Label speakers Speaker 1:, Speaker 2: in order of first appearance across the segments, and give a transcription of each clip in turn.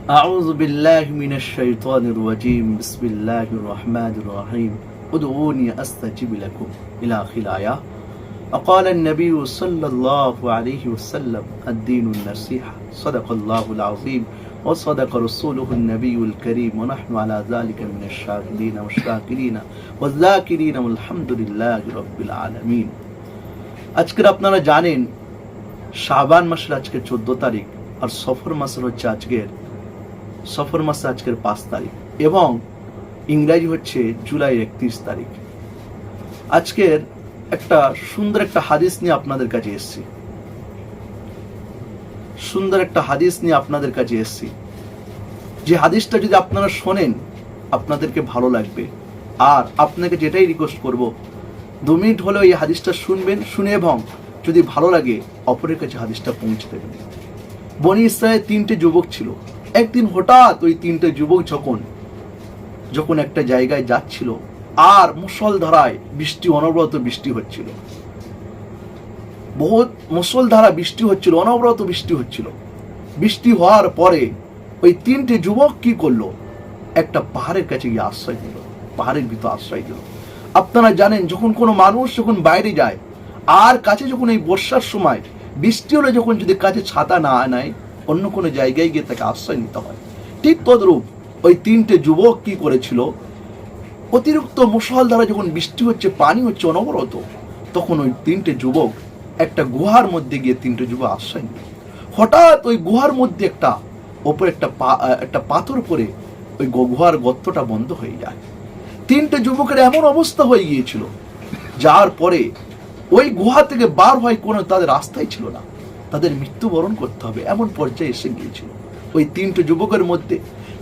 Speaker 1: أعوذ بالله من الشيطان الرجيم بسم الله الرحمن الرحيم ادعوني أستجب لكم إلى آخر الآية وقال النبي صلى الله عليه وسلم الدين النصيحة صدق الله العظيم وصدق رسوله النبي الكريم ونحن على ذلك من الشاهدين والشاكرين والذاكرين والحمد لله رب العالمين। আজকের আপনারা জানেন শাবান মাসের আজকে 14 তারিখ আর সফর মাসের হচ্ছে আজকের 5 তারিখ এবং ইংরেজি হচ্ছে জুলাই 31 তারিখ। আজকের একটা সুন্দর একটা হাদিস নিয়ে আপনাদের কাছে এসেছি যে হাদিসটা যদি আপনারা শোনেন আপনাদেরকে ভালো লাগবে। আর আপনাকে যেটাই রিকোয়েস্ট করব 2 মিনিট হলেও এই হাদিসটা শুনে এবং যদি ভালো লাগে অপরের কাছে হাদিসটা পৌঁছে দেবেন। বনি ইসরায়েল 3টে যুবক ছিল। একদিন হঠাৎ ওই 3টে যুবক যখন একটা জায়গায় যাচ্ছিল আর মুষলধারায় অনবরত বৃষ্টি হচ্ছিল, বহুত মুষলধারা বৃষ্টি হচ্ছিল, অনবরত বৃষ্টি হচ্ছিল। বৃষ্টি হওয়ার পরে ওই 3টে যুবক কি করলো, একটা পাহাড়ের কাছে গিয়ে আশ্রয় দিল, পাহাড়ের ভিতর আশ্রয় দিল। আপনারা জানেন যখন কোনো মানুষ যখন বাইরে যায় আর কাছে যখন এই বর্ষার সময় বৃষ্টি হলে যখন যদি কাছে ছাতা না নেয় অন্য কোনো জায়গায় গিয়ে তাকে আশ্রয় নিতে হয়। ঠিক তদ্রূপ ওই 3টে যুবক কি করেছিল, অতিরিক্ত মুষলধারা যখন বৃষ্টি হচ্ছে, পানি হচ্ছে অনবরত, তখন ওই 3টে যুবক একটা গুহার মধ্যে গিয়ে 3টে যুবক আশ্রয় নিল। হঠাৎ ওই গুহার মধ্যে ওপরে একটা পাথর পরে ওই গুহার গর্তটা বন্ধ হয়ে যায়। 3টে যুবকের এমন অবস্থা হয়ে গিয়েছিল যার পরে ওই গুহা থেকে বার হয় কোনো তাদের রাস্তাই ছিল না, তাদের মৃত্যুবরণ করতে হবে এমন পর্যায়ে এসে গিয়েছিল। ওই 3টে যুবকের মধ্যে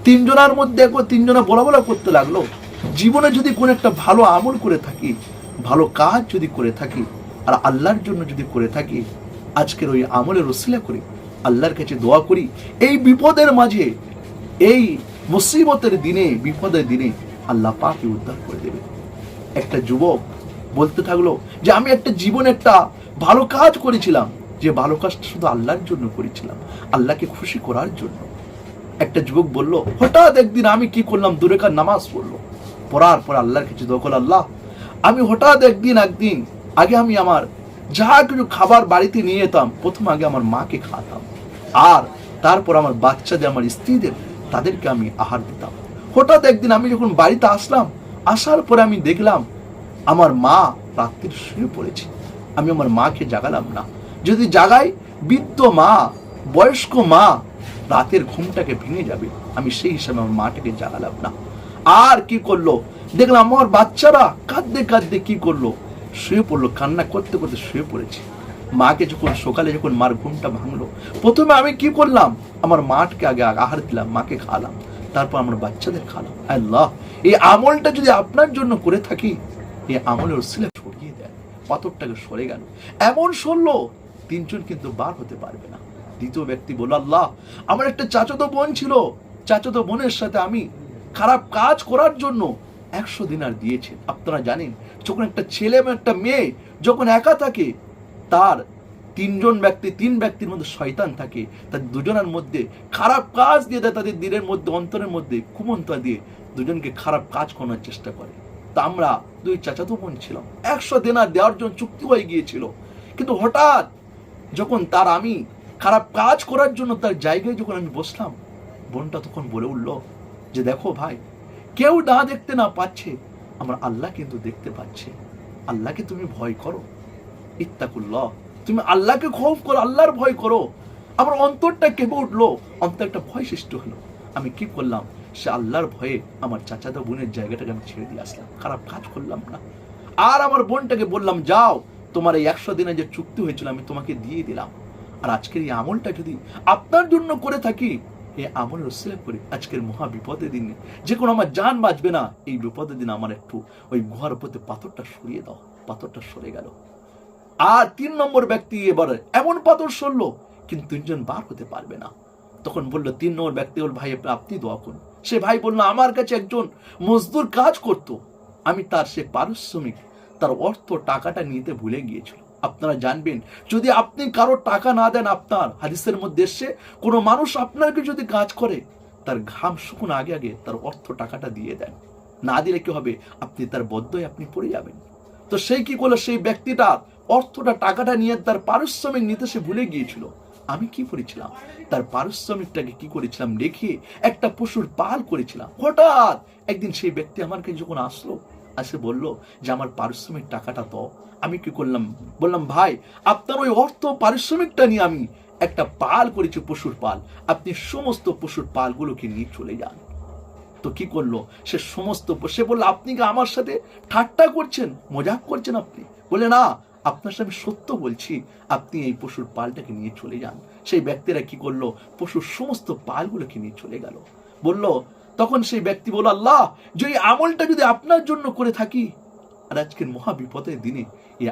Speaker 1: 3জনের মধ্যে 3জনা বলা করতে লাগলো, জীবনে যদি কোনো একটা ভালো আমল করে থাকি, ভালো কাজ যদি করে থাকি আর আল্লাহর জন্য যদি করে থাকি, আজকের ওই আমলের ওসিলা করি, আল্লাহর কাছে দোয়া করি এই বিপদের মাঝে, এই মুসিবতের দিনে, বিপদের দিনে আল্লাহ পাকই উদ্ধার করে দেবে। একটা যুবক বলতে থাকলো যে আমি একটা জীবনে একটা ভালো কাজ করেছিলাম, যে ভালো কাজটা শুধু আল্লাহর জন্য করেছিলাম, আল্লাহকে খুশি করার জন্য। একটা যুবক বলল, হঠাৎ একদিন আমি কি করলাম, 2 রাকাত নামাজ পড়ার পর আল্লাহর কাছে দোয়া করলাম, আল্লাহ আমি হঠাৎ একদিন আগে আমি আমার যা কিছু খাবার বাড়িতে নিয়ে যেতাম, প্রথম আগে আমার মাকে খাওয়াতাম আর তারপর আমার বাচ্চাদের, আমার স্ত্রীদের, তাদেরকে আমি আহার দিতাম। হঠাৎ একদিন আমি যখন বাড়িতে আসার পরে আমি দেখলাম আমার মা রাত্রে শুয়ে পড়েছে, আমি আমার মাকে জাগালাম না। যদি জাগাই বৃদ্ধ মা, বয়স্ক মা রাতের ঘুমটাকে ভেঙে যাবে, আমি সেই হিসাবে আমার মাটাকে জাগালাম না। আর কি করলো, দেখলাম আমার বাচ্চারা কাঁদতে কি করলো, শুয়ে পড়লো, কান্না করতে করতে শুয়ে পড়েছে। মাকে সকালে যখন মার ঘুমটা ভাঙলো, প্রথমে আমি কি করলাম, আমার মাকে আগে আহার দিলাম, মাকে খাওয়ালাম, তারপর আমার বাচ্চাদের খাওয়ালাম। আল্লাহ এই আমলটা যদি আপনার জন্য করে থাকি, এই আমলের ওসিলা সরিয়ে দেয়, পাথরটাকে সরে গেল। এমন সরলো 3জন কিন্তু বার হতে পারবে না। দ্বিতীয় ব্যক্তি বলল, আল্লাহ আমার একটা চাচাতো বোন ছিল, চাচাতো বোনের সাথে আমি খারাপ কাজ করার জন্য 100 দিনার দিয়েছেন। আপনারা জানেন যখন একটা ছেলে এবং একটা মেয়ে যখন একা থাকে, তার 3 ব্যক্তির মধ্যে শয়তান থাকে, তাদের দুজনের মধ্যে খারাপ কাজ দিয়ে দেয়, তাদের দিলের মধ্যে, অন্তরের মধ্যে কুমন্ত্রণা দিয়ে দুজনকে খারাপ কাজ করার চেষ্টা করে। তা আমরা 2 চাচাতো বোন ছিলাম, 100 দিনার দেওয়ার জন্য চুক্তি হয়ে গিয়েছিল। কিন্তু হঠাৎ যখন আমি খারাপ কাজ করার জন্য তার জায়গায় যখন আমি বসলাম, বোনটা তখন বলে উঠল যে দেখো ভাই, কেউ না দেখতে না পাচ্ছে, আমার আল্লাহ কিন্তু দেখতে পাচ্ছে, আল্লাহকে তুমি ভয় করো, ইত্তাকুল্লাহ, তুমি আল্লাহকে খৌফ করো, আল্লাহর ভয় করো। আমার অন্তরটা কেঁপে উঠলো, অন্তর একটা ভয় সৃষ্টি হলো। আমি কি করলাম, সে আল্লাহর ভয়ে আমার চাচাতো বোনের জায়গাটাকে আমি ছেড়ে দিয়ে আসলাম, খারাপ কাজ করলাম না। আর আমার বোনটাকে বললাম, যাও তোমার এই 100 দিনে যে চুক্তি হয়েছিল আমি তোমাকে দিয়ে দিলাম। আর আজকের এই আমলটা যদি আপনার জন্য করে থাকি, এই আমলের ওসিলা করে আজকের মহা বিপদের দিনে, যে কোনো আমার জান বাঁচবে না, এই বিপদের দিন আমার একটু ওই গুহার উপরে পাথরটা সরিয়ে দাও। পাথরটা সরে গেল। আর 3 নম্বর ব্যক্তি এবার এমন পাথর সরলো, কিন্তু 3জন বার হতে পারবে না। তখন বললো 3 নম্বর ব্যক্তি বল, ভাই আপনি দোয়া করুন। সে ভাই বললো, আমার কাছে একজন মজদুর কাজ করত, আমি তার সে পারিশ্রমিক, তার অর্থ টাকাটা নিতে ভুলে গিয়েছিল। আপনারা জানবেন যদি আপনি কারো টাকা না দেন, আপনার হাদিসের মধ্যে এসে কোনো মানুষ আপনাকে যদি কাজ করে তার ঘাম শুকুন আগে আগে তার অর্থ টাকাটা দিয়ে দেন, না দিলে কি হবে, আপনি তার বদ্ধই আপনি পড়ে যাবেন। তো সেই কি করলো, সেই ব্যক্তিটা অর্থটা টাকাটা নিয়ে তার পারিশ্রমিক নিতে সে ভুলে গিয়েছিল। আমি কি করেছিলাম, তার পারিশ্রমিকটাকে কি করেছিলাম রেখে একটা পশুর পাল করেছিলাম। হঠাৎ একদিন সেই ব্যক্তি আমার কাছে যখন আসলো, আসে বলল যে আমার পারিশ্রমিক টাকাটা তো। আমি কি করলাম, বললাম ভাই আপনার ওই অর্থ পারিশ্রমিকটা নিয়ে আমি একটা পাল করেছি, পশুর পাল, আপনি সমস্ত পশুর পালগুলোকে নিয়ে চলে যান। তো কি করলো, সে সমস্ত, সে বললো আপনি কি আমার সাথে ঠাট্টা করছেন, মজাক করছেন আপনি? বলে না, আপনার সাথে আমি সত্য বলছি, আপনি এই পশুর পালটাকে নিয়ে চলে যান। সেই ব্যক্তিরা কি করলো, পশুর সমস্ত পালগুলোকে নিয়ে চলে গেল। বলল, তখন সেই ব্যক্তি বলল, আল্লাহ যে এই আমলটা যদি আপনার জন্য করে থাকি, আর আজকের মহা বিপদের দিনে এই